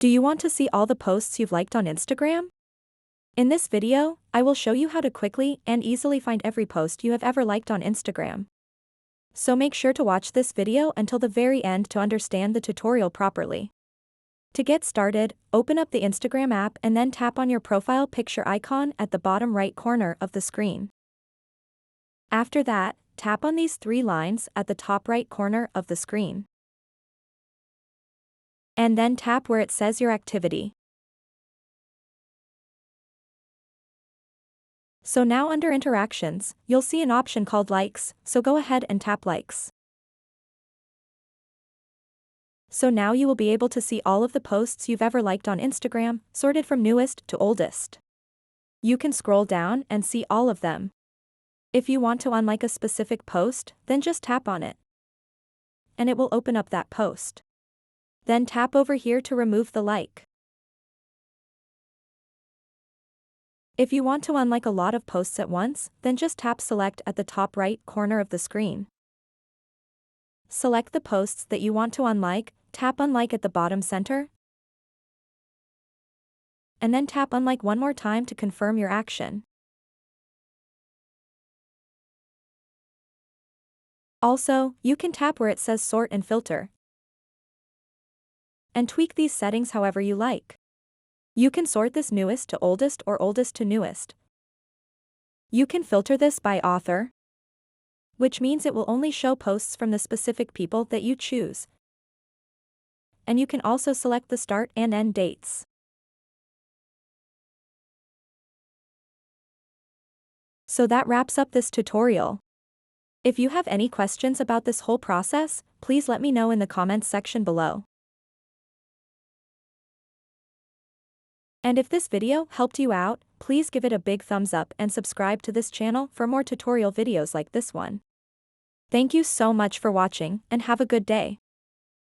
Do you want to see all the posts you've liked on Instagram? In this video, I will show you how to quickly and easily find every post you have ever liked on Instagram. So make sure to watch this video until the very end to understand the tutorial properly. To get started, open up the Instagram app and then tap on your profile picture icon at the bottom right corner of the screen. After that, tap on these three lines at the top right corner of the screen. And then tap where it says your activity. So now under Interactions, you'll see an option called Likes, so go ahead and tap Likes. So now you will be able to see all of the posts you've ever liked on Instagram, sorted from newest to oldest. You can scroll down and see all of them. If you want to unlike a specific post, then just tap on it. And it will open up that post. Then tap over here to remove the like. If you want to unlike a lot of posts at once, then just tap Select at the top right corner of the screen. Select the posts that you want to unlike, tap Unlike at the bottom center, and then tap Unlike one more time to confirm your action. Also, you can tap where it says Sort and Filter, and tweak these settings however you like. You can sort this newest to oldest or oldest to newest. You can filter this by author, which means it will only show posts from the specific people that you choose. And you can also select the start and end dates. So that wraps up this tutorial. If you have any questions about this whole process, please let me know in the comments section below. And if this video helped you out, please give it a big thumbs up and subscribe to this channel for more tutorial videos like this one. Thank you so much for watching and have a good day.